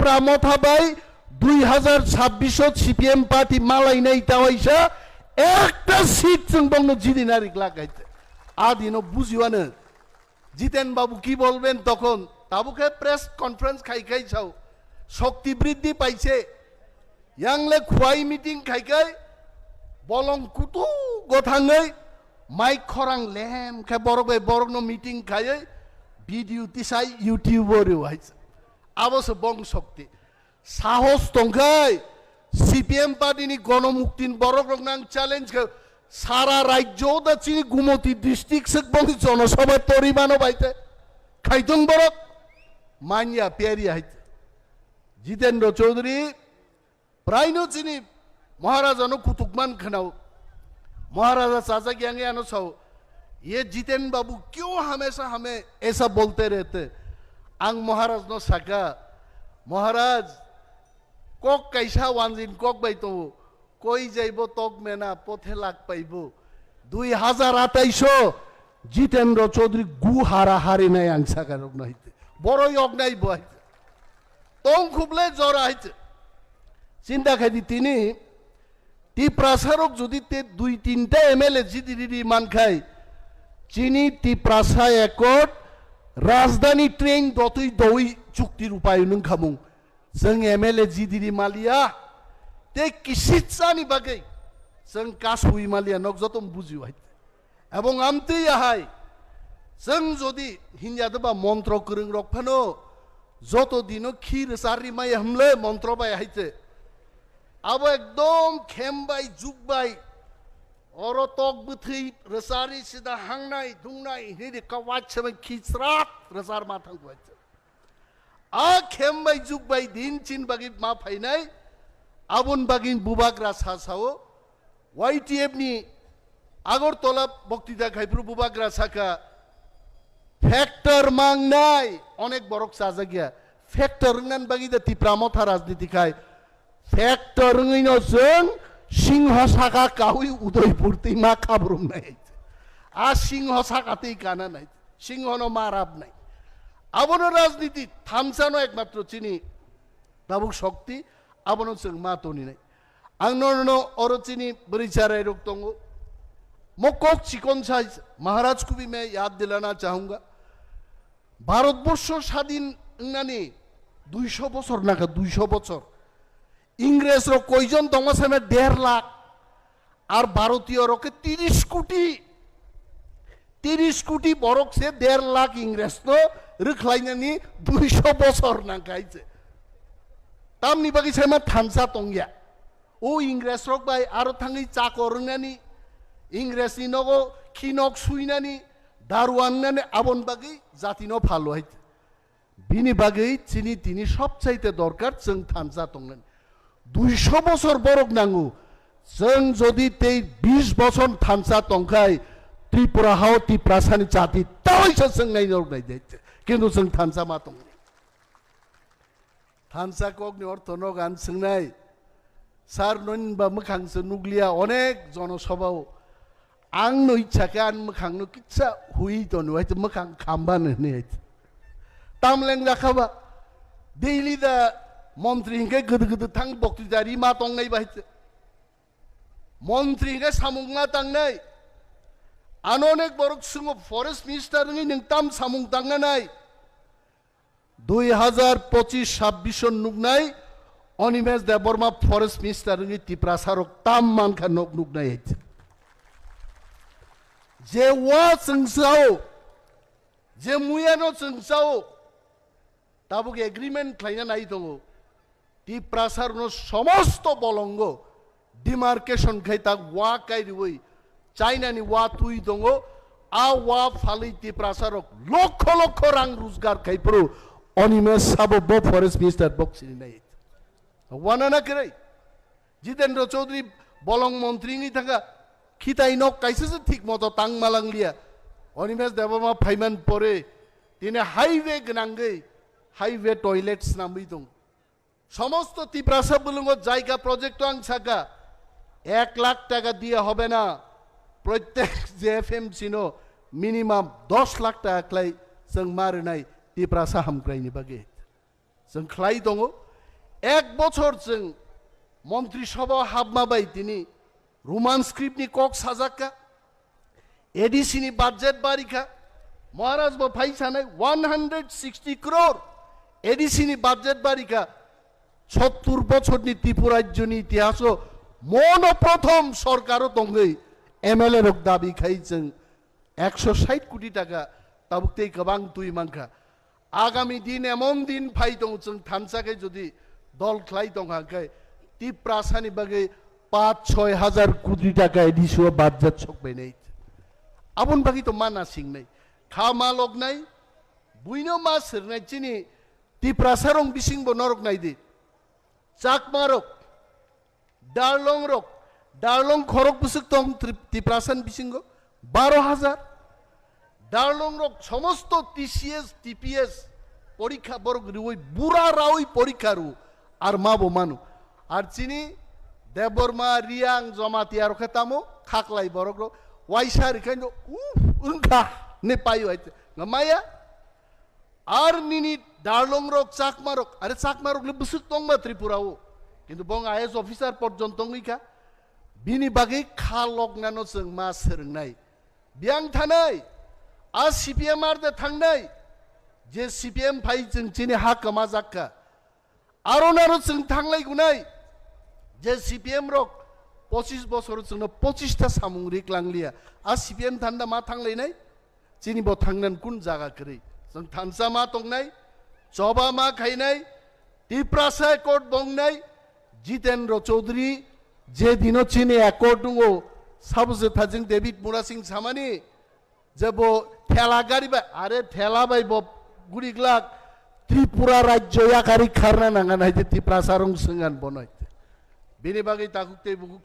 প্রামথাবাই 2026 CPM party মালাইনাই তাওয়াইসা একটা seat जों বংনো জিদিনারি লাগাইতে আদিনো বুঝিওয়ানো জিতেন বাবু কি বলবেন তখন তাবুকে প্রেস কনফারেন্স খাইখাই চাও শক্তি বৃদ্ধি পাইছে ইয়াংলে খুয়াই মিটিং খাইখাই বলং কুতু গথাঙै মাইক খরাং লেম খাই বরবাই বরনো মিটিং খাই ভিডিও তিসাই ইউটিউবারে হাইছে আবশ্য বং শক্তি সাহস দंखाय সিপিএম পার্টিনি গণমুক্তিন বরগ্রং চ্যালেঞ্জ সারা রাজ্য দাচিনি গুমতি ডিস্ট্রিক্ট সে বং জনসভা তরিমানো বাইতে খাইতং বরক মানিয়া পেরিয়া হাইতে জিতেন্দ্র চৌধুরী प्रायनो चिनी महाराजा नो कुतुकमान खनाओ महाराजा चाचा ग्यांगे आनो साओ ये जितेन बाबू क्यों हमेशा हमें ऐसा बोलते रहते आंग महाराज नो सका महाराज कोक कैसा वांजिन कोक बैतो कोई जाइबो तोक मेना पोथे लाग पाइबो 2028 जितेंद्र चौधरी गु हारा हारि नाय आंग सका रोग नाइते बरो योग नाइ बहाइते तों खुबले जरा हाइते চিন্তা খাই তিনি তি প্রাসারক যদি তে 2-3টা এমএলএ জিদিদি মান খাই চিনি তি প্রাসা একট রাজধানী ট্রেন দতই দই চুক্তির উপায় নং খামুং जों এমএলএ জিদিদি মালিয়া তে কিসিতসানি বাগै जों কাসুই মালিয়া নক যতম বুঝিও হাই এবং আমতে আহাই जों যদি হিনজাদবা মন্ত্র করং রকফানো যত দিন ক্ষীর সারি মাই হামলে মন্ত্র বাই হাইতে अब एकदम खेमबाय जुगबाय और तक बुथै रसारी सिदा हांनाय दुंनाय हिरि कवाच से खिचरात रसार माथां गय आ खेमबाय जुगबाय दिन चिन बागि मा फाइनाय आबुन बागि बुबाग्रा सासाओ वाइटिएफ नि आगरतला बक्तिदा खाइफ्रु बुबाग्रा साका फैक्टर मांगनाय अनेक बरक साजा गया फैक्टर नन बागि द तिप्रामथा राजनीति खाय फैक्टर जों सिंह साखा काहुई उदयपुरती मा खाब्रुम नाय आ सिंह साखाते काना नाय सिंह नो माराब नाय आबनो राजनीति थामसानो एकमात्र चिनी दाबुक शक्ति आबनो जों मा तोनि नाय आंनो और चिनी बरिचाराय रोक दंगो मकोक चिकन साइज महाराज को भी मैं याद दिलाना चाहूंगा भारतवर्ष स्वाधीन नानी 200 বছর नाका 200 বছর इंग्रेज रो कयजन दङ सेमे 1.5 लाख और भारतीय रोके 30 कोटी बरक से 1.5 लाख इंग्रेज तो रखलायनानि 200 বছর नांखायसे तामनि बागि सेमा थानसा तंगिया ओ इंग्रेज रोक बाय आरो थाङै चाकरनानि इंग्रेज नि नगो खिनक सुइनानि दारुवाननानि आबन बागि जातिनो फालो हाय बिनि बागि चिनि तिनि सबचाइते दरकार जों थानसा तंगन 200 বছর বরক নাঙ্গু जों যদি তে 20 বছর থানসা তংখাই ত্রিপুরা হাও ত্রিপ্রাসানি জাতি তাইসা जों नायनो नाय जायते কিন্তু जों থানসা मा तंग থানসা কগনি অর্থ ন গান सोंनाय सार ननबा मोखांसो नुग्लिया अनेक जनसभाव आं नो इच्छाके आं मोखांनो किच्छा हुई तो नुवाय मोखां खामबानो ने तामलें जाखाबा डेली दा मंत्री हिंगे गद गद थांग बक्तिदारी मा तंगनाय बायते मंत्री हिंगे सामुंगना तांगनाय अनेक बरक सिंह फरेस्ट मिनिस्टार नि नों ताम सामुंग तांगनाय 2025-26 नुगनाय अनिमेश देबबर्मा फरेस्ट मिनिस्टार नि तिप्रासारक ताम मानखा नुगनाय जे वा संसाओ जे मुयानो संसाओ ताबुक एग्रीमेंट खालायना नाय दङ तिप्रासार नो समस्त बलंग डिमार्केशन खायता वा कायरिवै चाइना नि वा तुई दङ आ वा फालै तिप्रासारक लक्ष लक्ष रां रोजगार खायप्रो अनिमेश साबो बो फरेस्ट मिनिस्टार बक्सिनि नाय वाना ना करे जितेंद्र चौधरी बलंग मंत्री नि थाका खिताइ न काइसे ठीक मतो तांग मालांगलिया अनिमेश देबबर्मा फाइमान परे तिने हाईवे गनांगै हाईवे टॉयलेट्स नामै दं समस्त तिप्रासा बुलुंग जायगा प्रोजेक्ट आं साका 1 लाख टाका दिया होबे ना प्रत्येक जेएफएमसी नो मिनिमाम 10 लाख टाका क्लाय जों मारनाय तिप्रासा हामग्रायनि बागे जों ख्लाय दङ 1 বছর जों মন্ত্রিসভা হাবমাবাই তিনি রোমান স্ক্রিপ্টনি কক সাজাক্কা এডিসিনি বাজেট বারিখা মহারাজ বা ফাইসানাই 160 crore এডিসিনি বাজেট বারিখা 70 বছরনি ত্রিপুরাজ্যনি ইতিহাস মন প্রথম সরকারও দঙ্গই এমএলএ রক দাবি খাই जों 160 কোটি টাকা তাবুকতেই গোবাং তুই মাংখা আগামী দিন এমন দিন ফাই দং जों থানসাকে যদি দল খ্লাই দংহাকাই ত্রিপ্রাসানি বাগে 5-6 হাজার কোটি টাকা এডিসিও বাজেট সকবাই নেই আবন বাকি তো মানা সিং নাই খামা লগ নাই বুইনো মা সিরনাই চিনি ত্রিপ্রাসারং বিসিংব নরক নাই দি চাকমারক ডারলং খরক বুসুক তং ত্রিপ্রাসান বিসিংগ 12,000 ডারলং রক সমস্ত টিসিএস টিপিএস পরীক্ষা বরক ওই বুড়া রাউই পরীক্ষা রু আর মাবো মানু আর চিনি দেববর্মা রিয়াং জমাতি আর খেতামো খাকলাই বরক ওয়াইসার এখানে উনখা নে পাইও আইতে মায়া আর নিনি ডারলং রক চাকমারক আরে চাকমারক লে বুসুক তংবা ত্রিপুরাও কিন্তু বং আইএস অফিসার পর্যন্ত ইকা বিনি বাগে খা লগনানো जों मा सोलोंनाय बियां थानाय आ सिपिएम आर दे थांनाय जे सिपिएम फाइ जों चिनि हा कमा जाक्का आरोनारो जों थांलाय गुनाय जे सिपिएम रक 25 বছর जोंनो 25টা सामुंग्रिक लांलिया आ सिपिएम थान्दा मा थांलायनाय चिनि बो थांनान कुन जागा करै जों थानसा मा तंनाय जबा मा खायनाय टिप्रासा कोट बंगनाय जितेन्द्र चौधरी जे दिनो चिनि एकर्ड दङ साबजे थाजिं डेभिड मुरा सिंह सामानि जेबो ठेला गाड़ी बा आरे ठेला बाय बो गुरिग्लाक त्रिपुरा राज्य याकारि खारना नांगा नायते टिप्रासारं सोंगान बनाय बिनि बागै ताकुते बुकुक